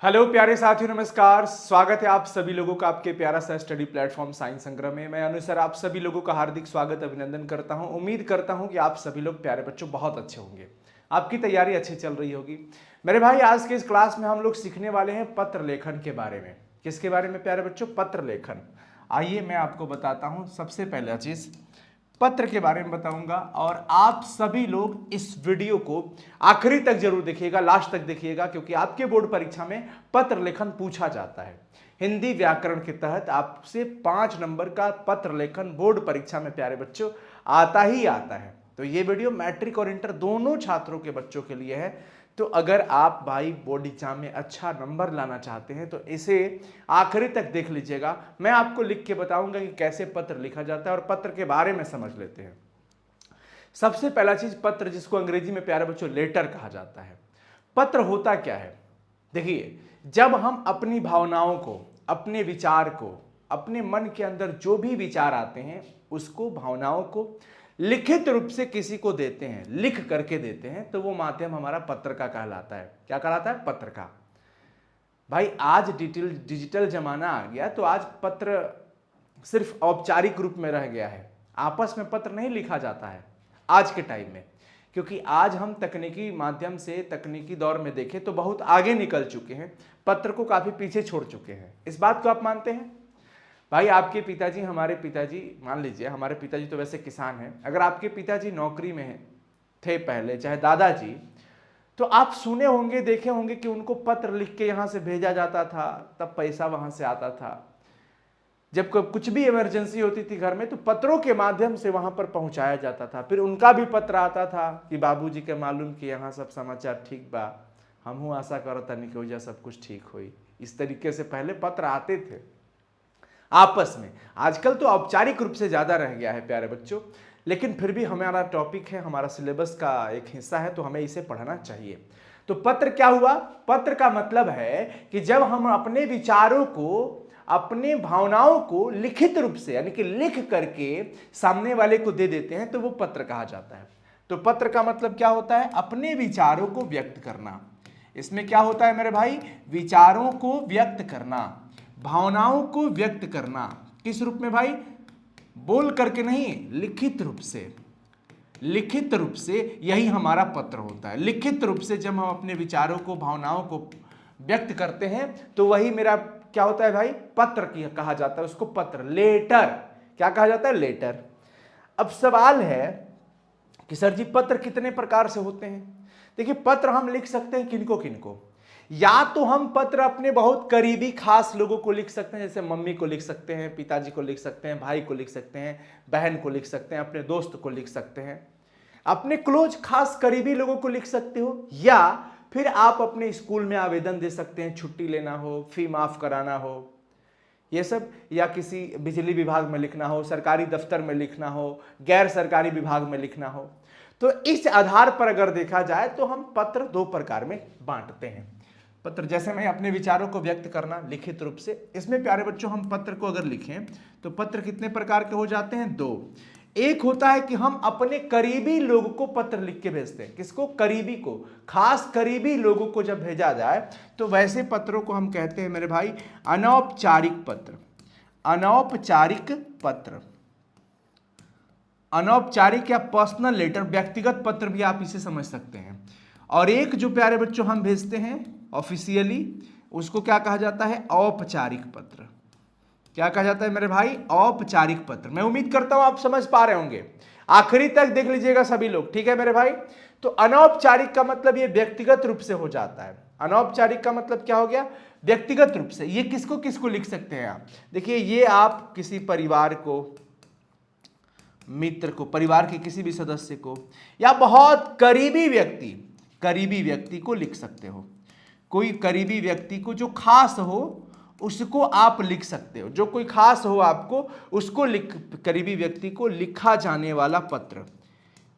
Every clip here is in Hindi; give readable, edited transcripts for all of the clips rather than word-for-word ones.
हेलो प्यारे साथियों, नमस्कार। स्वागत है आप सभी लोगों का आपके प्यारा सा स्टडी प्लेटफॉर्म साइंस संग्रह में। मैं अनुसार आप सभी लोगों का हार्दिक स्वागत अभिनंदन करता हूं। उम्मीद करता हूं कि आप सभी लोग प्यारे बच्चों बहुत अच्छे होंगे, आपकी तैयारी अच्छी चल रही होगी। मेरे भाई, आज के इस क्लास में हम लोग सीखने वाले हैं पत्र लेखन के बारे में। किसके बारे में प्यारे बच्चों? पत्र लेखन। आइए मैं आपको बताता हूँ। सबसे पहला चीज पत्र के बारे में बताऊंगा और आप सभी लोग इस वीडियो को आखिरी तक जरूर देखिएगा, लास्ट तक देखिएगा, क्योंकि आपके बोर्ड परीक्षा में पत्र लेखन पूछा जाता है। हिंदी व्याकरण के तहत आपसे 5 नंबर का पत्र लेखन बोर्ड परीक्षा में प्यारे बच्चों आता ही आता है। तो ये वीडियो मैट्रिक और इंटर दोनों छात्रों के बच्चों के लिए है। तो अगर आप भाई बोर्ड एग्जाम में अच्छा नंबर लाना चाहते हैं तो इसे आखिरी तक देख लीजिएगा। मैं आपको लिख के बताऊंगा कि कैसे पत्र लिखा जाता है और पत्र के बारे में समझ लेते हैं। सबसे पहला चीज, पत्र, जिसको अंग्रेजी में प्यारे बच्चों लेटर कहा जाता है। पत्र होता क्या है? देखिए, जब हम अपनी भावनाओं को, अपने विचार को, अपने मन के अंदर जो भी विचार आते हैं उसको, भावनाओं को लिखित रूप से किसी को देते हैं, लिख करके देते हैं, तो वो माध्यम हमारा पत्र का कहलाता है। क्या कहलाता है? पत्र का। भाई आज डिजिटल जमाना आ गया, तो आज पत्र सिर्फ औपचारिक रूप में रह गया है। आपस में पत्र नहीं लिखा जाता है आज के टाइम में, क्योंकि आज हम तकनीकी माध्यम से, तकनीकी दौर में देखें तो बहुत आगे निकल चुके हैं, पत्र को काफी पीछे छोड़ चुके हैं। इस बात को आप मानते हैं? भाई आपके पिताजी, हमारे पिताजी, मान लीजिए हमारे पिताजी तो वैसे किसान हैं, अगर आपके पिताजी नौकरी में थे पहले, चाहे दादाजी, तो आप सुने होंगे, देखे होंगे कि उनको पत्र लिख के यहां से भेजा जाता था, तब पैसा वहां से आता था। जब कुछ भी इमरजेंसी होती थी घर में तो पत्रों के माध्यम से वहां पर पहुंचाया जाता था। फिर उनका भी पत्र आता था कि बाबूजी के मालूम कि यहाँ सब समाचार ठीक बा, हमहू आशा करता नहीं कि वजह सब कुछ ठीक हुई। इस तरीके से पहले पत्र आते थे आपस में। आजकल तो औपचारिक रूप से ज्यादा रह गया है प्यारे बच्चों, लेकिन फिर भी हमारा टॉपिक है, हमारा सिलेबस का एक हिस्सा है, तो हमें इसे पढ़ना चाहिए। तो पत्र क्या हुआ? पत्र का मतलब है कि जब हम अपने विचारों को, अपने भावनाओं को लिखित रूप से, यानी कि लिख करके सामने वाले को दे देते हैं, तो वो पत्र कहा जाता है। तो पत्र का मतलब क्या होता है? अपने विचारों को व्यक्त करना। इसमें क्या होता है मेरे भाई? विचारों को व्यक्त करना, भावनाओं को व्यक्त करना। किस रूप में भाई? बोल करके नहीं, लिखित रूप से। लिखित रूप से यही हमारा पत्र होता है। लिखित रूप से जब हम अपने विचारों को, भावनाओं को व्यक्त करते हैं तो वही मेरा क्या होता है भाई? पत्र कहा जाता है उसको। पत्र, लेटर। क्या कहा जाता है? लेटर। अब सवाल है कि सर जी पत्र कितने प्रकार से होते हैं? देखिए, पत्र हम लिख सकते हैं किनको किनको। या तो हम पत्र अपने बहुत करीबी खास लोगों को लिख सकते हैं, जैसे मम्मी को लिख सकते हैं, पिताजी को लिख सकते हैं, भाई को लिख सकते हैं, बहन को लिख सकते हैं, अपने दोस्त को लिख सकते हैं, अपने क्लोज खास करीबी लोगों को लिख सकते हो। या फिर आप अपने स्कूल में आवेदन दे सकते हैं, छुट्टी लेना हो, फी माफ कराना हो, ये सब, या किसी बिजली विभाग में लिखना हो, सरकारी दफ्तर में लिखना हो, गैर सरकारी विभाग में लिखना हो। तो इस आधार पर अगर देखा जाए तो हम पत्र 2 प्रकार में बांटते हैं। पत्र, जैसे मैं अपने विचारों को व्यक्त करना लिखित रूप से, इसमें प्यारे बच्चों हम पत्र को अगर लिखें तो पत्र कितने प्रकार के हो जाते हैं? 2। एक होता है कि हम अपने करीबी लोगों को पत्र लिख के भेजते हैं। किसको? करीबी को, खास करीबी लोगों को जब भेजा जाए तो वैसे पत्रों को हम कहते हैं मेरे भाई अनौपचारिक पत्र। अनौपचारिक पत्र, अनौपचारिक या पर्सनल लेटर, व्यक्तिगत पत्र भी आप इसे समझ सकते हैं। और एक जो प्यारे बच्चों हम भेजते हैं ऑफिशियली, उसको क्या कहा जाता है? औपचारिक पत्र। क्या कहा जाता है मेरे भाई? औपचारिक पत्र। मैं उम्मीद करता हूं आप समझ पा रहे होंगे। आखिरी तक देख लीजिएगा सभी लोग, ठीक है मेरे भाई? तो अनौपचारिक का मतलब ये व्यक्तिगत रूप से हो जाता है। अनौपचारिक का मतलब क्या हो गया? व्यक्तिगत रूप से। ये किसको किसको लिख सकते हैं आप? देखिए, ये आप किसी परिवार को, मित्र को, परिवार के किसी भी सदस्य को, या बहुत करीबी व्यक्ति को लिख सकते हो। कोई करीबी व्यक्ति को जो खास हो उसको आप लिख सकते हो। जो कोई खास हो आपको उसको करीबी व्यक्ति को लिखा जाने वाला पत्र,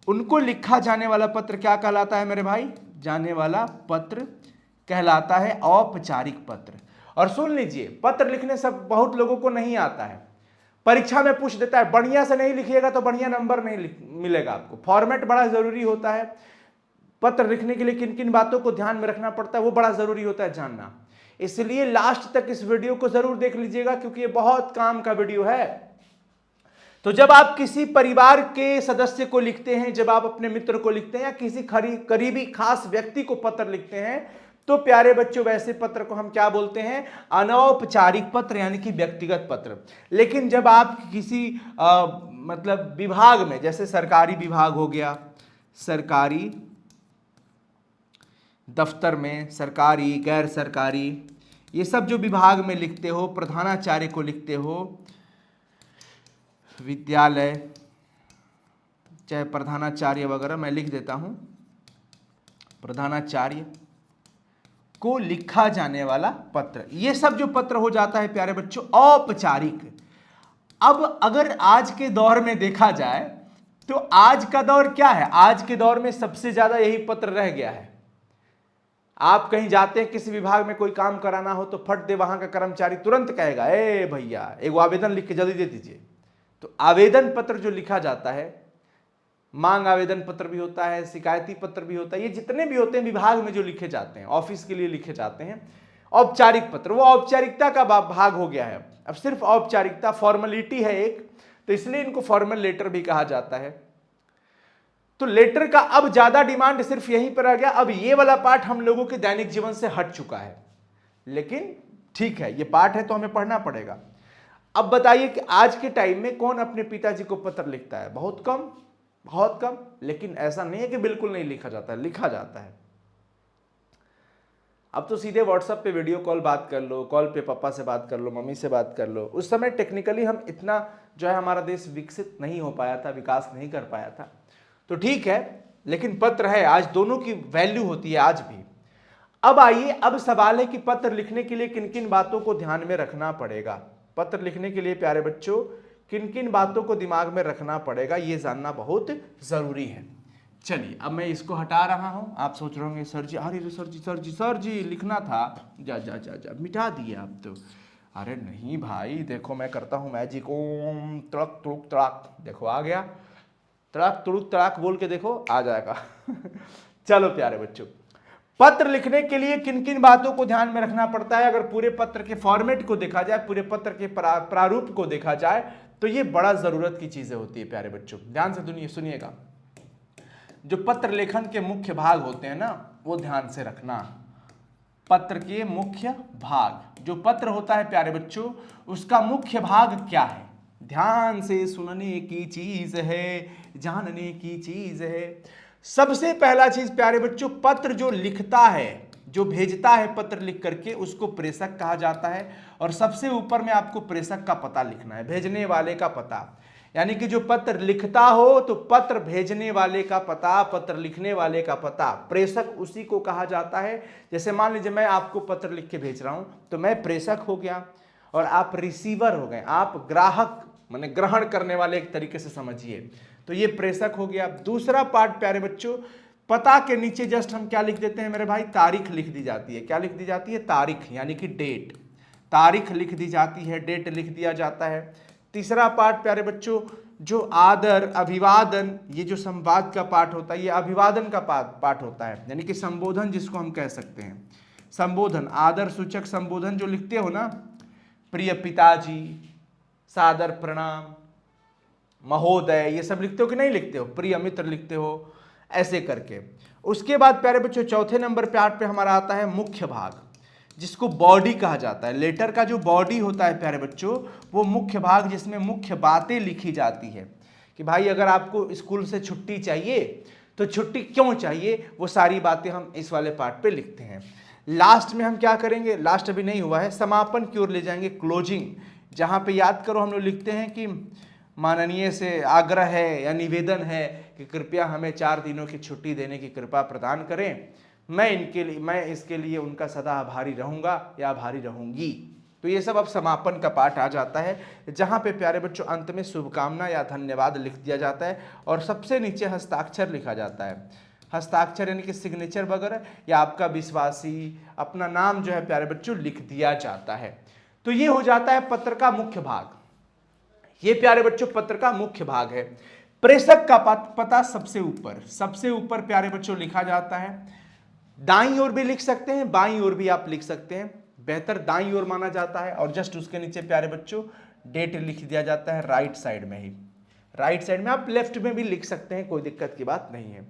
उनको लिखा जाने वाला पत्र क्या कहलाता है मेरे भाई? जाने वाला पत्र कहलाता है औपचारिक पत्र। और सुन लीजिए, पत्र लिखने सब बहुत लोगों को नहीं आता है। परीक्षा में पूछ देता है, बढ़िया से नहीं लिखिएगा तो बढ़िया नंबर नहीं मिलेगा आपको। फॉर्मेट बड़ा जरूरी होता है। पत्र लिखने के लिए किन किन बातों को ध्यान में रखना पड़ता है वो बड़ा जरूरी होता है जानना। इसलिए लास्ट तक इस वीडियो को जरूर देख लीजिएगा, क्योंकि ये बहुत काम का वीडियो है। तो जब आप किसी परिवार के सदस्य को लिखते हैं, जब आप अपने मित्र को लिखते हैं या किसी करीबी खास व्यक्ति को पत्र लिखते हैं, तो प्यारे बच्चों वैसे पत्र को हम क्या बोलते हैं? अनौपचारिक पत्र, यानी कि व्यक्तिगत पत्र। लेकिन जब आप किसी मतलब विभाग में, जैसे सरकारी विभाग हो गया, सरकारी दफ्तर में, सरकारी गैर सरकारी, ये सब जो विभाग में लिखते हो, प्रधानाचार्य को लिखते हो, विद्यालय, चाहे प्रधानाचार्य वगैरह, मैं लिख देता हूं, प्रधानाचार्य को लिखा जाने वाला पत्र, ये सब जो पत्र हो जाता है प्यारे बच्चों औपचारिक। अब अगर आज के दौर में देखा जाए तो आज का दौर क्या है? आज के दौर में सबसे ज्यादा यही पत्र रह गया है। आप कहीं जाते हैं, किसी विभाग में कोई काम कराना हो तो फट दे वहां का कर्मचारी तुरंत कहेगा, ए भैया एक आवेदन लिख के जल्दी दे दीजिए। तो आवेदन पत्र जो लिखा जाता है, मांग आवेदन पत्र भी होता है, शिकायती पत्र भी होता है, ये जितने भी होते हैं विभाग में जो लिखे जाते हैं, ऑफिस के लिए लिखे जाते हैं, औपचारिक पत्र, वो औपचारिकता का भाग हो गया है। अब सिर्फ औपचारिकता, फॉर्मेलिटी है एक, तो इसलिए इनको फॉर्मल लेटर भी कहा जाता है। तो लेटर का अब ज्यादा डिमांड सिर्फ यहीं पर आ गया। अब ये वाला पार्ट हम लोगों के दैनिक जीवन से हट चुका है, लेकिन ठीक है, ये पार्ट है तो हमें पढ़ना पड़ेगा। अब बताइए कि आज के टाइम में कौन अपने पिताजी को पत्र लिखता है? बहुत कम, बहुत कम। लेकिन ऐसा नहीं है कि बिल्कुल नहीं लिखा जाता है, लिखा जाता है। अब तो सीधे व्हाट्सएप पे वीडियो कॉल बात कर लो, कॉल पे पापा से बात कर लो, मम्मी से बात कर लो। उस समय टेक्निकली हम इतना जो है, हमारा देश विकसित नहीं हो पाया था, विकास नहीं कर पाया था, तो ठीक है, लेकिन पत्र है, आज दोनों की वैल्यू होती है आज भी। अब आइए, अब सवाल है कि पत्र लिखने के लिए किन किन बातों को ध्यान में रखना पड़ेगा। पत्र लिखने के लिए प्यारे बच्चों किन किन बातों को दिमाग में रखना पड़ेगा, ये जानना बहुत जरूरी है। चलिए अब मैं इसको हटा रहा हूं। आप सोच रहे होंगे सर जी, अरे सर जी लिखना था, जा जा जा जा मिटा दिए आप तो। अरे नहीं भाई, देखो मैं करता हूं मैजिक, ओम तड़क तुड़ुक तड़ाक, देखो आ गया, तड़ाक तुड़ुक तड़ाक बोल के देखो आ जाएगा। चलो प्यारे बच्चों, पत्र लिखने के लिए किन किन बातों को ध्यान में रखना पड़ता है? अगर पूरे पत्र के फॉर्मेट को देखा जाए, पूरे पत्र के प्रारूप को देखा जाए, तो ये बड़ा जरूरत की चीजें होती है प्यारे बच्चों। ध्यान से सुनिएगा, जो पत्र लेखन के मुख्य भाग होते हैं ना, वो ध्यान से रखना। पत्र के मुख्य भाग, जो पत्र होता है प्यारे बच्चों, उसका मुख्य भाग क्या है? ध्यान से सुनने की चीज है, जानने की चीज है। सबसे पहला चीज प्यारे बच्चों, पत्र जो लिखता है, जो भेजता है पत्र लिख करके, उसको प्रेषक कहा जाता है। और सबसे ऊपर में आपको प्रेषक का पता लिखना है, भेजने वाले का पता। यानी कि जो पत्र लिखता हो तो पत्र भेजने वाले का पता, पत्र लिखने वाले का पता, प्रेषक उसी को कहा जाता है। जैसे मान लीजिए मैं आपको पत्र लिख के भेज रहा हूं, तो मैं प्रेषक हो गया और आप रिसीवर हो गए, आप ग्राहक, माने ग्रहण करने वाले, एक तरीके से समझिए, तो ये प्रेषक हो गया। दूसरा पार्ट प्यारे बच्चों, पता के नीचे जस्ट हम क्या लिख देते हैं मेरे भाई? तारीख लिख दी जाती है। क्या लिख दी जाती है? तारीख, यानी कि डेट। तारीख लिख दी जाती है, डेट लिख दिया जाता है। तीसरा पार्ट प्यारे बच्चों, जो आदर, अभिवादन, ये जो संवाद का पार्ट होता है, ये अभिवादन का पार्ट होता है, यानी कि संबोधन जिसको हम कह सकते हैं। संबोधन, आदर सूचक संबोधन जो लिखते हो ना, प्रिय पिताजी, सादर प्रणाम, महोदय, ये सब लिखते हो कि नहीं लिखते हो? प्रिय मित्र लिखते हो, ऐसे करके। उसके बाद प्यारे बच्चों चौथे नंबर पे हमारा आता है मुख्य भाग, जिसको बॉडी कहा जाता है। लेटर का जो बॉडी होता है प्यारे बच्चों, वो मुख्य भाग, जिसमें मुख्य बातें लिखी जाती है कि भाई अगर आपको स्कूल से छुट्टी चाहिए तो छुट्टी क्यों चाहिए, वो सारी बातें हम इस वाले पार्ट पे लिखते हैं। लास्ट में हम क्या करेंगे? लास्ट अभी नहीं हुआ है, समापन की ओर ले जाएंगे, क्लोजिंग, जहां पे याद करो हम लोग लिखते हैं कि माननीय से आग्रह है या निवेदन है कि कृपया हमें 4 दिनों की छुट्टी देने की कृपा प्रदान करें, मैं इसके लिए उनका सदा आभारी रहूंगा या आभारी रहूंगी। तो ये सब अब समापन का पार्ट आ जाता है, जहां पे प्यारे बच्चों अंत में शुभकामना या धन्यवाद लिख दिया जाता है और सबसे नीचे हस्ताक्षर लिखा जाता है। हस्ताक्षर यानी कि सिग्नेचर वगैरह, या आपका विश्वासी, अपना नाम जो है प्यारे बच्चों लिख दिया जाता है। तो ये हो जाता है पत्र का मुख्य भाग। ये प्यारे बच्चों पत्र का मुख्य भाग है। प्रेषक का पता सबसे ऊपर प्यारे बच्चों लिखा जाता है। दाईं ओर भी लिख सकते हैं, बाईं ओर भी आप लिख सकते हैं, बेहतर दाईं ओर माना जाता है, और जस्ट उसके नीचे प्यारे बच्चों डेट लिख दिया जाता है राइट साइड में ही। राइट साइड में, आप लेफ्ट में भी लिख सकते हैं, कोई दिक्कत की बात नहीं है।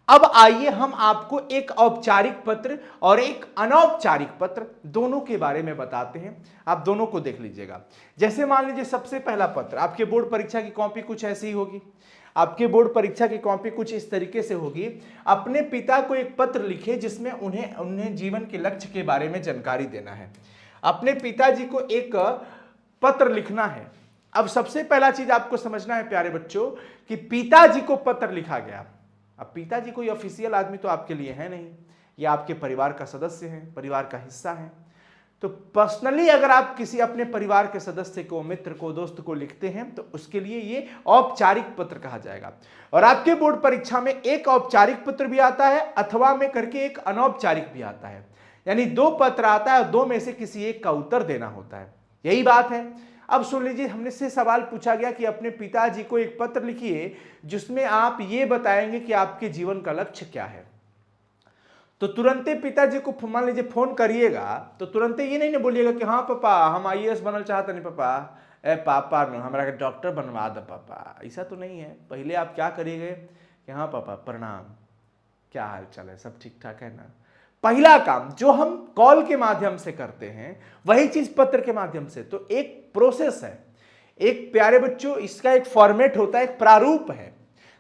अब आइए हम आपको एक औपचारिक पत्र और एक अनौपचारिक पत्र दोनों के बारे में बताते हैं। आप दोनों को देख लीजिएगा। जैसे मान लीजिए सबसे पहला पत्र, आपके बोर्ड परीक्षा की कॉपी कुछ ऐसी ही होगी। आपके बोर्ड परीक्षा की कॉपी कुछ इस तरीके से होगी। अपने पिता को एक पत्र लिखे जिसमें उन्हें जीवन के लक्ष्य के बारे में जानकारी देना है। अपने पिताजी को एक पत्र लिखना है। अब सबसे पहला चीज आपको समझना है प्यारे बच्चों कि पिताजी को पत्र लिखा गया। अब पिताजी कोई ऑफिशियल आदमी तो आपके लिए है नहीं, ये आपके परिवार का सदस्य है, परिवार का हिस्सा है। तो पर्सनली अगर आप किसी अपने परिवार के सदस्य को, मित्र को, दोस्त को लिखते हैं तो उसके लिए ये औपचारिक पत्र कहा जाएगा। और आपके बोर्ड परीक्षा में एक औपचारिक पत्र भी आता है, अथवा में करके एक अनौपचारिक भी आता है। यानी दो पत्र आता है और दो में से किसी एक का उत्तर देना होता है, यही बात है। अब सुन लीजिए, हमने से सवाल पूछा गया कि अपने पिताजी को एक पत्र लिखिए जिसमें आप ये बताएंगे कि आपके जीवन का लक्ष्य क्या है। तो तुरंत पिताजी को मान लीजिए फोन करिएगा तो तुरंत ये नहीं बोलिएगा कि हाँ पापा हम आईएएस बनना चाहते नहीं पापा, ए पापा हमारा डॉक्टर बनवा दो पापा, ऐसा तो नहीं है। पहले आप क्या करिएगा कि हाँ पापा प्रणाम, क्या हाल चाल है, सब ठीक ठाक है ना। पहला काम जो हम कॉल के माध्यम से करते हैं वही चीज पत्र के माध्यम से। तो एक प्रोसेस है, एक प्यारे बच्चों इसका एक फॉर्मेट होता है, एक प्रारूप है।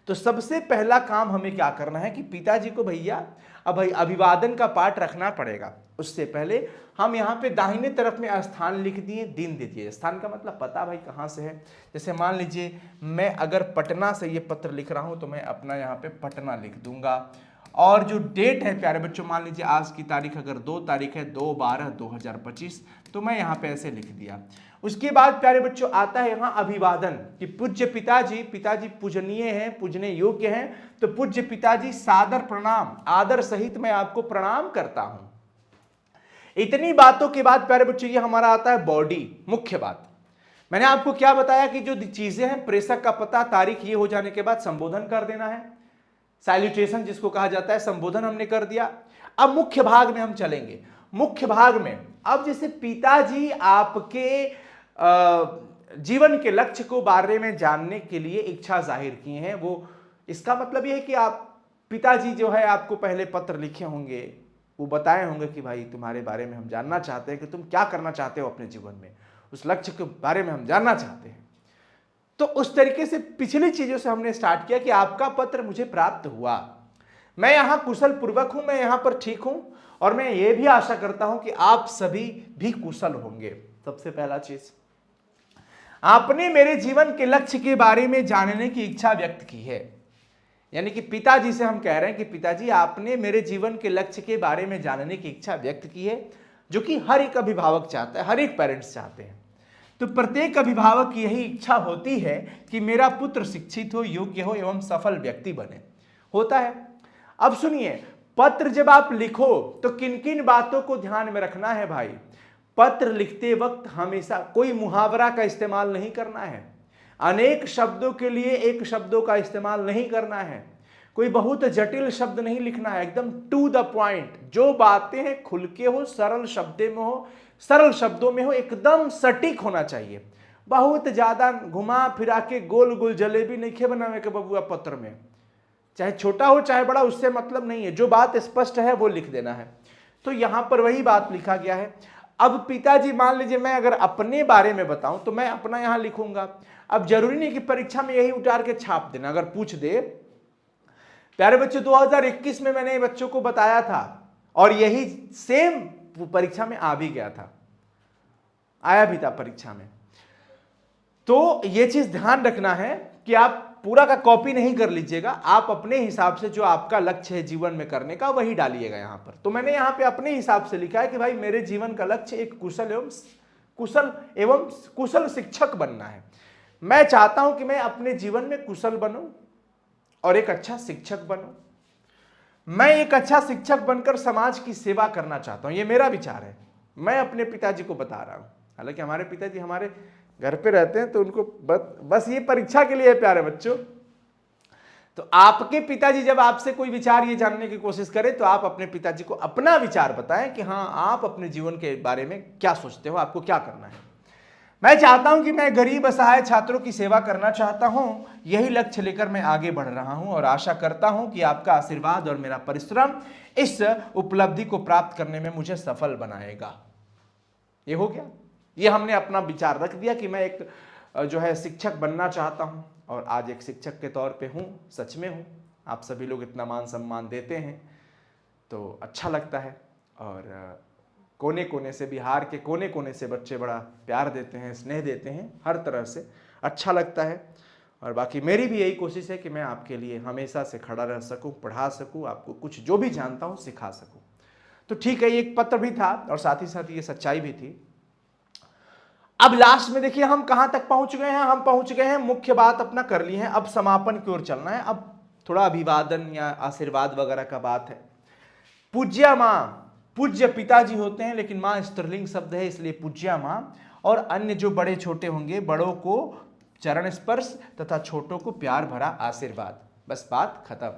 तो सबसे पहला काम हमें क्या करना है कि पिताजी को भैया अब भाई अभिवादन का पाठ रखना पड़ेगा। उससे पहले हम यहाँ पे दाहिने तरफ में स्थान लिख दिए, दिन दे दिए। स्थान का मतलब पता भाई कहाँ से है। जैसे मान लीजिए मैं अगर पटना से ये पत्र लिख रहा हूँ तो मैं अपना यहाँ पे पटना लिख दूंगा। और जो डेट है प्यारे बच्चों, मान लीजिए आज की तारीख अगर 2 तारीख है 2/12/2025, तो मैं यहाँ पे ऐसे लिख दिया। उसके बाद प्यारे बच्चों आता है यहाँ अभिवादन कि पूज्य पिताजी, पिताजी पूजनीय हैं, पूजने योग्य हैं, तो पूज्य पिताजी सादर प्रणाम, आदर सहित मैं आपको प्रणाम करता हूं। इतनी बातों के बाद प्यारे बच्चों ये हमारा आता है बॉडी, मुख्य बात। मैंने आपको क्या बताया कि जो चीजें हैं, प्रेषक का पता, तारीख, ये हो जाने के बाद संबोधन कर देना है, सैल्यूटेशन जिसको कहा जाता है, संबोधन हमने कर दिया। अब मुख्य भाग में हम चलेंगे। मुख्य भाग में अब जैसे पिताजी आपके जीवन के लक्ष्य को बारे में जानने के लिए इच्छा जाहिर किए हैं, वो इसका मतलब ये है कि आप पिताजी जो है आपको पहले पत्र लिखे होंगे, वो बताए होंगे कि भाई तुम्हारे बारे में हम जानना चाहते हैं कि तुम क्या करना चाहते हो अपने जीवन में, उस लक्ष्य के बारे में हम जानना चाहते हैं। तो उस तरीके से पिछली चीजों से हमने स्टार्ट किया कि आपका पत्र मुझे प्राप्त हुआ, मैं यहां कुशल पूर्वक हूं, मैं यहां पर ठीक हूं, और मैं ये भी आशा करता हूं कि आप सभी भी कुशल होंगे। सबसे पहला चीज, आपने मेरे जीवन के लक्ष्य के बारे में जानने की इच्छा व्यक्त की है। यानी कि पिताजी से हम कह रहे हैं कि पिताजी आपने मेरे जीवन के लक्ष्य के बारे में जानने की इच्छा व्यक्त की है, जो कि हर एक अभिभावक चाहता है, हर एक पेरेंट्स चाहते हैं। तो प्रत्येक अभिभावक की यही इच्छा होती है कि मेरा पुत्र शिक्षित हो, योग्य हो एवं सफल व्यक्ति बने, होता है। अब सुनिए, पत्र जब आप लिखो तो किन किन बातों को ध्यान में रखना है भाई। पत्र लिखते वक्त हमेशा कोई मुहावरा का इस्तेमाल नहीं करना है, अनेक शब्दों के लिए एक शब्दों का इस्तेमाल नहीं करना है, कोई बहुत जटिल शब्द नहीं लिखना है, एकदम टू द पॉइंट। जो बातें हैं खुल के हो, सरल शब्दों में हो, एकदम सटीक होना चाहिए। बहुत ज्यादा घुमा फिरा के गोल गोल जलेबी नहीं बनावे के बबुआ पत्र में, चाहे छोटा हो चाहे बड़ा, उससे मतलब नहीं है। जो बात स्पष्ट है वो लिख देना है। तो यहां पर वही बात लिखा गया है। अब पिताजी, मान लीजिए मैं अगर अपने बारे में बताऊं तो मैं अपना यहां लिखूंगा। अब जरूरी नहीं कि परीक्षा में यही उतार के छाप देना, अगर पूछ दे। प्यारे बच्चों 2021 में मैंने बच्चों को बताया था और यही सेम परीक्षा में आ भी गया था, आया भी था परीक्षा में। तो ये चीज ध्यान रखना है कि आप पूरा का कॉपी नहीं कर लीजिएगा, आप अपने हिसाब से जो आपका लक्ष्य है जीवन में करने का वही डालिएगा यहां पर। तो मैंने यहां पे अपने हिसाब से लिखा है कि भाई मेरे जीवन का लक्ष्य एक कुशल शिक्षक बनना है। मैं चाहता हूं कि मैं अपने जीवन में कुशल बनूं और एक अच्छा शिक्षक बनूं। मैं एक अच्छा शिक्षक बनकर समाज की सेवा करना चाहता हूं, ये मेरा विचार है। मैं अपने पिताजी को बता रहा हूं, हालांकि हमारे पिताजी हमारे घर पे रहते हैं तो उनको बस ये परीक्षा के लिए है प्यारे बच्चों। तो आपके पिताजी जब आपसे कोई विचार ये जानने की कोशिश करें तो आप अपने पिताजी को अपना विचार बताएं कि हाँ आप अपने जीवन के बारे में क्या सोचते हो, आपको क्या करना है। मैं चाहता हूं कि मैं गरीब असहाय छात्रों की सेवा करना चाहता हूं, यही लक्ष्य लेकर मैं आगे बढ़ रहा हूं और आशा करता हूं कि आपका आशीर्वाद और मेरा परिश्रम इस उपलब्धि को प्राप्त करने में मुझे सफल बनाएगा। ये हो गया, ये हमने अपना विचार रख दिया कि मैं एक जो है शिक्षक बनना चाहता हूं और आज एक शिक्षक के तौर पे हूं, सच में हूं। आप सभी लोग इतना मान सम्मान देते हैं तो अच्छा लगता है और कोने कोने से, बिहार के कोने कोने से बच्चे बड़ा प्यार देते हैं, स्नेह देते हैं, हर तरह से अच्छा लगता है। और बाकी मेरी भी यही कोशिश है कि मैं आपके लिए हमेशा से खड़ा रह सकूं, पढ़ा सकूं, आपको कुछ जो भी जानता हूं सिखा सकूं। तो ठीक है, ये एक पत्र भी था और साथ ही साथ ये सच्चाई भी थी। अब लास्ट में देखिए हम कहां तक पहुंच गए हैं, हम पहुंच गए हैं, मुख्य बात अपना कर ली है, अब समापन की ओर चलना है। अब थोड़ा अभिवादन या आशीर्वाद वगैरह का बात है। पूज्या मां, पूज्य पिताजी होते हैं लेकिन मां स्त्रीलिंग शब्द है इसलिए पूज्या मां, और अन्य जो बड़े छोटे होंगे बड़ों को चरण स्पर्श तथा छोटों को प्यार भरा आशीर्वाद। बस बात खत्म।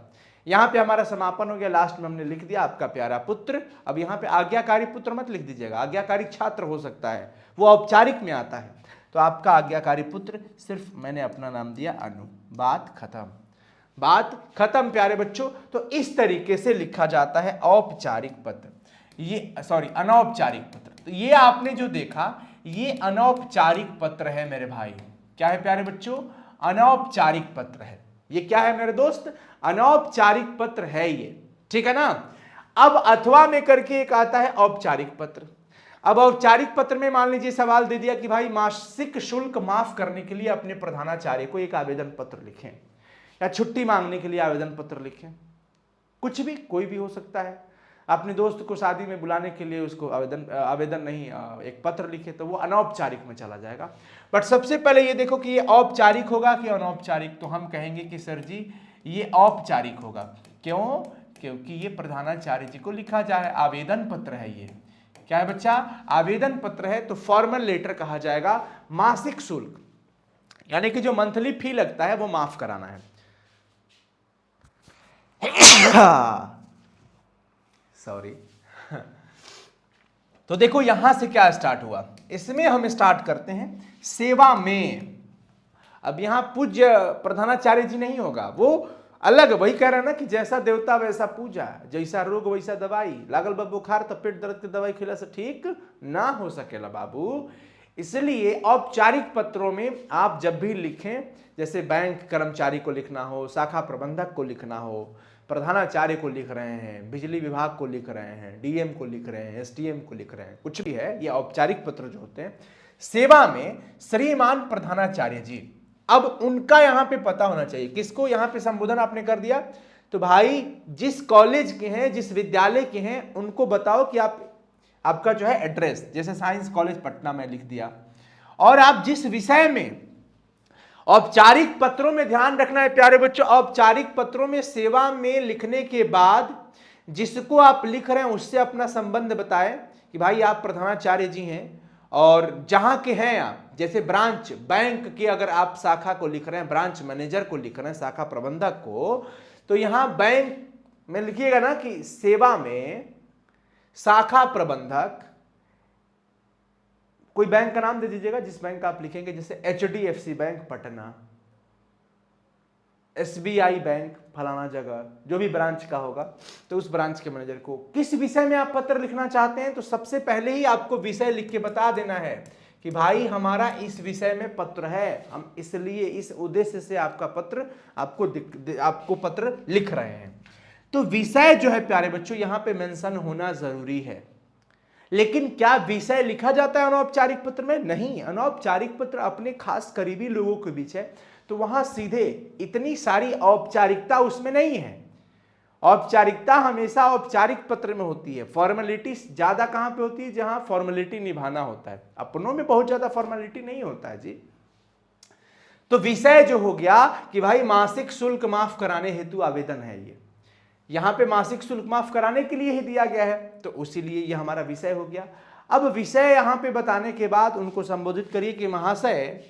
यहां पे हमारा समापन हो गया। लास्ट में हमने लिख दिया आपका प्यारा पुत्र। अब यहां पे आज्ञाकारी पुत्र मत लिख दीजिएगा, आज्ञाकारी छात्र हो सकता है, वो औपचारिक में आता है। तो आपका आज्ञाकारी पुत्र, सिर्फ मैंने अपना नाम दिया अनु। बात खत्म, बात खत्म प्यारे बच्चों। तो इस तरीके से लिखा जाता है औपचारिक पत्र, ये सॉरी अनौपचारिक पत्र। तो ये आपने जो देखा ये अनौपचारिक पत्र है मेरे भाई। क्या है प्यारे बच्चों? अनौपचारिक पत्र है। ये क्या है मेरे दोस्त? अनौपचारिक पत्र है ये, ठीक है ना। अब अथवा में करके एक आता है औपचारिक पत्र। अब औपचारिक पत्र में मान लीजिए सवाल दे दिया कि भाई मासिक शुल्क माफ करने के लिए अपने प्रधानाचार्य को एक आवेदन पत्र लिखें, या छुट्टी मांगने के लिए आवेदन पत्र लिखें, कुछ भी, कोई भी हो सकता है। अपने दोस्त को शादी में बुलाने के लिए उसको आवेदन नहीं, एक पत्र लिखे, तो वो अनौपचारिक में चला जाएगा। बट सबसे पहले ये देखो कि ये औपचारिक होगा कि अनौपचारिक। तो हम कहेंगे कि सर जी ये औपचारिक होगा। क्यों? क्योंकि ये प्रधानाचार्य जी को लिखा जा रहा है, आवेदन पत्र है ये। क्या है बच्चा? आवेदन पत्र है, तो फॉर्मल लेटर कहा जाएगा। मासिक शुल्क यानी कि जो मंथली फी लगता है वो माफ कराना है। सॉरी। तो देखो यहां से क्या स्टार्ट हुआ, इसमें हम स्टार्ट करते हैं सेवा में। अब यहां पूज्य प्रधानाचार्य जी नहीं होगा, वो अलग, वही कह रहा है ना कि जैसा देवता वैसा पूजा, जैसा रोग वैसा दवाई। लागल बा बुखार तो पेट दर्द की दवाई खिला से ठीक ना हो सकेला बाबू। इसलिए औपचारिक पत्रों में आप जब भी लिखें, जैसे बैंक कर्मचारी को लिखना हो, शाखा प्रबंधक को लिखना हो, प्रधानाचार्य को लिख रहे हैं, बिजली विभाग को लिख रहे हैं, डीएम को लिख रहे हैं, एसडीएम को लिख रहे हैं, कुछ भी है, ये औपचारिक पत्र जो होते हैं। सेवा में श्रीमान प्रधानाचार्य जी, अब उनका यहां पे पता होना चाहिए। किसको यहां पे संबोधन आपने कर दिया? तो भाई जिस कॉलेज के हैं, जिस विद्यालय के हैं, उनको बताओ कि आपका जो है एड्रेस, जैसे साइंस कॉलेज पटना में लिख दिया। और आप जिस विषय में, औपचारिक पत्रों में ध्यान रखना है प्यारे बच्चों, औपचारिक पत्रों में सेवा में लिखने के बाद जिसको आप लिख रहे हैं उससे अपना संबंध बताएं कि भाई आप प्रधानाचार्य जी हैं और जहां के हैं आप, जैसे ब्रांच बैंक की अगर आप शाखा को लिख रहे हैं, ब्रांच मैनेजर को लिख रहे हैं, शाखा प्रबंधक को, तो यहां बैंक में लिखिएगा ना कि सेवा में शाखा प्रबंधक, कोई बैंक का नाम दे दीजिएगा जिस बैंक का आप लिखेंगे, जैसे HDFC bank Patna, SBI bank फलाना जगह, जो भी ब्रांच का होगा, तो उस ब्रांच के मैनेजर को किस विषय में आप पत्र लिखना चाहते हैं, तो सबसे पहले ही आपको विषय लिख के बता देना है कि भाई हमारा इस विषय में पत्र है, हम इसलिए इस उद्देश्य से आपका पत्र आपको पत्र लिख रहे हैं। तो विषय जो है प्यारे बच्चों यहां पे मेंशन होना जरूरी है। लेकिन क्या विषय लिखा जाता है अनौपचारिक पत्र में? नहीं, अनौपचारिक पत्र अपने खास करीबी लोगों के बीच है, तो वहां सीधे इतनी सारी औपचारिकता उसमें नहीं है। औपचारिकता हमेशा औपचारिक पत्र में होती है, फॉर्मेलिटी ज्यादा कहां पे होती है? जहां फॉर्मेलिटी निभाना होता है। अपनों में बहुत ज्यादा फॉर्मेलिटी नहीं होता है जी। तो विषय जो हो गया कि भाई मासिक शुल्क माफ कराने हेतु आवेदन है, ये यहां पे मासिक शुल्क माफ कराने के लिए ही दिया गया है, तो उसीलिए ये हमारा विषय हो गया। अब विषय यहां पे बताने के बाद उनको संबोधित करिए कि महाशय,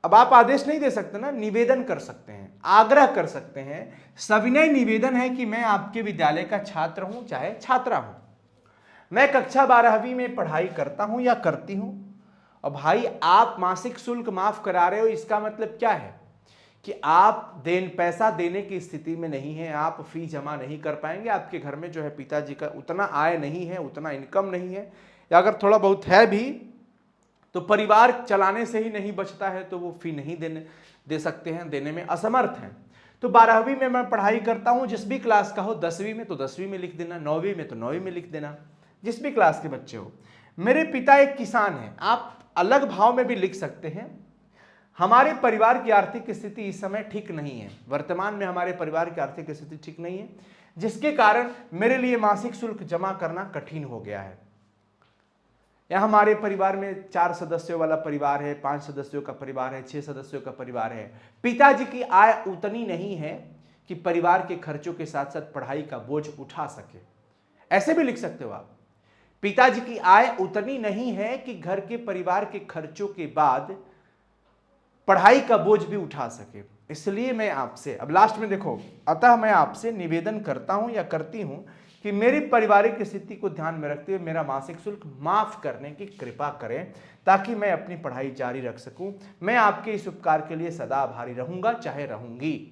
अब आप आदेश नहीं दे सकते ना, निवेदन कर सकते हैं। आग्रह कर सकते हैं, सविनय निवेदन है कि मैं आपके विद्यालय का छात्र हूं चाहे छात्रा हूं, मैं कक्षा 12वीं में पढ़ाई करता हूं या करती हूं, और भाई आप मासिक शुल्क माफ करा रहे हो, इसका मतलब क्या है कि आप पैसा देने की स्थिति में नहीं है, आप फी जमा नहीं कर पाएंगे, आपके घर में जो है पिताजी का उतना आय नहीं है, उतना इनकम नहीं है, या अगर थोड़ा बहुत है भी तो परिवार चलाने से ही नहीं बचता है, तो वो फी नहीं दे सकते हैं, देने में असमर्थ हैं। तो 12वीं में मैं पढ़ाई करता हूं, जिस भी क्लास का हो, 10वीं में तो 10वीं में लिख देना, 9वीं में तो 9वीं में लिख देना, जिस भी क्लास के बच्चे हो। मेरे पिता एक किसान हैं, आप अलग भाव में भी लिख सकते हैं। हमारे परिवार की आर्थिक स्थिति इस समय ठीक नहीं है, वर्तमान में हमारे परिवार की आर्थिक स्थिति ठीक नहीं है, जिसके कारण मेरे लिए मासिक शुल्क जमा करना कठिन हो गया है। या हमारे परिवार में 4 सदस्यों वाला परिवार है, 5 सदस्यों का परिवार है, 6 सदस्यों का परिवार है, पिताजी की आय उतनी नहीं है कि परिवार के खर्चों के साथ साथ पढ़ाई का बोझ उठा सके। ऐसे भी लिख सकते हो आप, पिताजी की आय उतनी नहीं है कि घर के परिवार के खर्चों के बाद पढ़ाई का बोझ भी उठा सके। इसलिए मैं आपसे, अब लास्ट में देखो, अतः मैं आपसे निवेदन करता हूं या करती हूं कि मेरी पारिवारिक स्थिति को ध्यान में रखते हुए मेरा मासिक शुल्क माफ करने की कृपा करें, ताकि मैं अपनी पढ़ाई जारी रख सकूं। मैं आपके इस उपकार के लिए सदा आभारी रहूंगा, चाहे रहूंगी।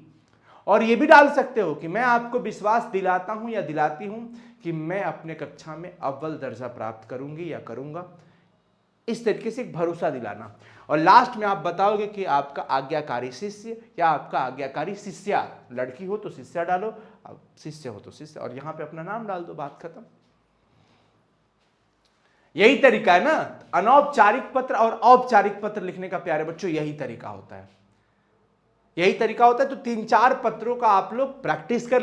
और ये भी डाल सकते हो कि मैं आपको विश्वास दिलाता हूं या दिलाती हूं कि मैं अपने कक्षा में अव्वल दर्जा प्राप्त करूंगी या करूंगा। इस तरीके से एक भरोसा दिलाना, और लास्ट में आप बताओगे कि आपका आज्ञाकारी शिष्य या आपका आज्ञाकारी शिष्या, लड़की हो तो शिष्या डालो, शिष्य हो तो शिष्य, और यहां पे अपना नाम डाल दो, बात खत्म। यही तरीका है ना, अनौपचारिक पत्र और औपचारिक पत्र लिखने का प्यारे बच्चों, यही तरीका होता है, यही तरीका होता है। तो 3-4 पत्रों का आप लोग प्रैक्टिस कर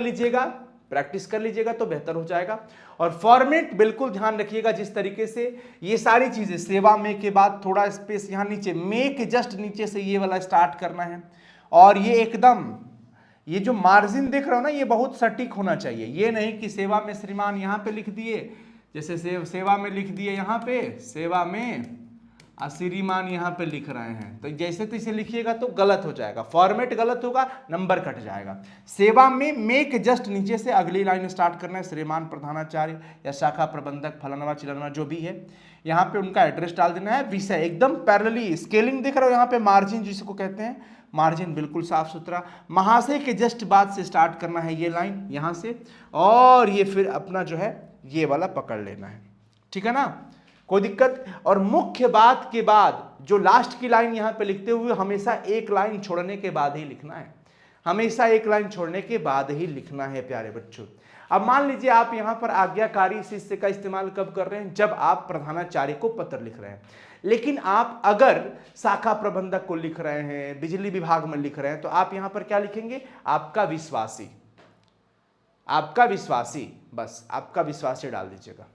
लीजिएगा तो बेहतर हो जाएगा। और फॉर्मेट बिल्कुल ध्यान रखिएगा, जिस तरीके से ये सारी चीजें, सेवा में के बाद थोड़ा स्पेस यहां नीचे, में के जस्ट नीचे से ये वाला स्टार्ट करना है, और ये एकदम, ये जो मार्जिन देख रहे हो ना, ये बहुत सटीक होना चाहिए। ये नहीं कि सेवा में श्रीमान यहां पे लिख दिए, जैसे सेवा में लिख दिए, यहां पे सेवा में श्रीमान यहां पे लिख रहे हैं, तो जैसे तैसे लिखिएगा तो गलत हो जाएगा, फॉर्मेट गलत होगा, नंबर कट जाएगा। सेवा में के जस्ट नीचे से अगली लाइन स्टार्ट करना है, श्रीमान प्रधानाचार्य या शाखा प्रबंधक फलाना चिलाना जो भी है, यहाँ पे उनका एड्रेस डाल देना है। विषय एकदम पैरेलली, स्केलिंग दिख रहा हो यहाँ पे, मार्जिन जिसको कहते हैं, मार्जिन बिल्कुल साफ सुथरा। महाशय के जस्ट बाद से स्टार्ट करना है ये लाइन यहाँ से, और ये फिर अपना जो है ये वाला पकड़ लेना है, ठीक है ना, कोई दिक्कत। और मुख्य बात के बाद जो लास्ट की लाइन यहां पे लिखते हुए हमेशा एक लाइन छोड़ने के बाद ही लिखना है, हमेशा एक लाइन छोड़ने के बाद ही लिखना है प्यारे बच्चों। अब मान लीजिए आप यहां पर आज्ञाकारी शिष्य का इस्तेमाल कब कर रहे हैं, जब आप प्रधानाचार्य को पत्र लिख रहे हैं। लेकिन आप अगर शाखा प्रबंधक को लिख रहे हैं, बिजली विभाग में लिख रहे हैं, तो आप यहां पर क्या लिखेंगे, आपका विश्वासी, बस आपका विश्वासी डाल दीजिएगा।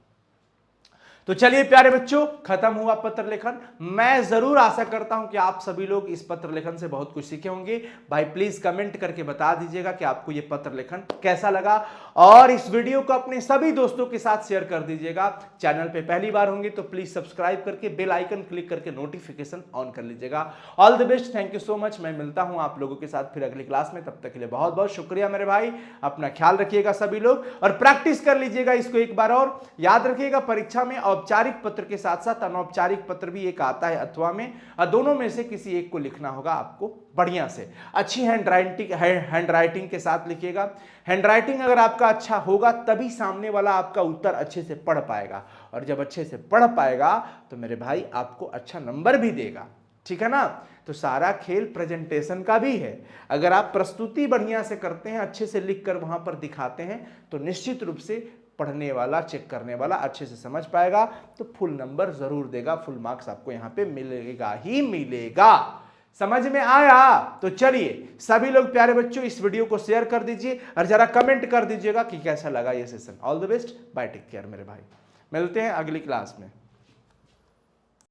तो चलिए प्यारे बच्चों, खत्म हुआ पत्र लेखन। मैं जरूर आशा करता हूं कि आप सभी लोग इस पत्र लेखन से बहुत कुछ सीखे होंगे। भाई प्लीज कमेंट करके बता दीजिएगा कि आपको यह पत्र लेखन कैसा लगा, और इस वीडियो को अपने सभी दोस्तों के साथ शेयर कर दीजिएगा। चैनल पे पहली बार होंगे तो प्लीज सब्सक्राइब करके बेल आइकन क्लिक करके नोटिफिकेशन ऑन कर लीजिएगा। All the best, thank you so much. मैं मिलता हूं आप लोगों के साथ फिर अगली क्लास में, तब तक के लिए बहुत बहुत शुक्रिया मेरे भाई। अपना ख्याल रखिएगा सभी लोग, और प्रैक्टिस कर लीजिएगा इसको एक बार। और याद रखिएगा, परीक्षा में औपचारिक पत्र के साथ साथ अनौपचारिक पत्र भी एक आता है अथवा में, और दोनों में से किसी एक को लिखना होगा आपको बढ़िया से, अच्छी हैंडराइटिंग के साथ लिखिएगा। हैंडराइटिंग अगर आपका अच्छा होगा तभी सामने वाला आपका उत्तर अच्छे से पढ़ पाएगा, और जब अच्छे से पढ़ पाएगा तो मेरे भाई आपको अच्छा नंबर भी देगा, ठीक है ना। तो सारा खेल प्रेजेंटेशन का भी है। अगर आप प्रस्तुति बढ़िया से करते हैं, अच्छे से लिखकर वहां पर दिखाते हैं, तो निश्चित रूप से पढ़ने वाला, चेक करने वाला अच्छे से समझ पाएगा, तो फुल नंबर जरूर देगा, फुल मार्क्स आपको यहां पे मिलेगा ही मिलेगा। समझ में आया? तो चलिए सभी लोग प्यारे बच्चों इस वीडियो को शेयर कर दीजिए, और जरा कमेंट कर दीजिएगा कि कैसा लगा ये session. All the best, bye, take care मेरे भाई, मिलते हैं अगली क्लास में।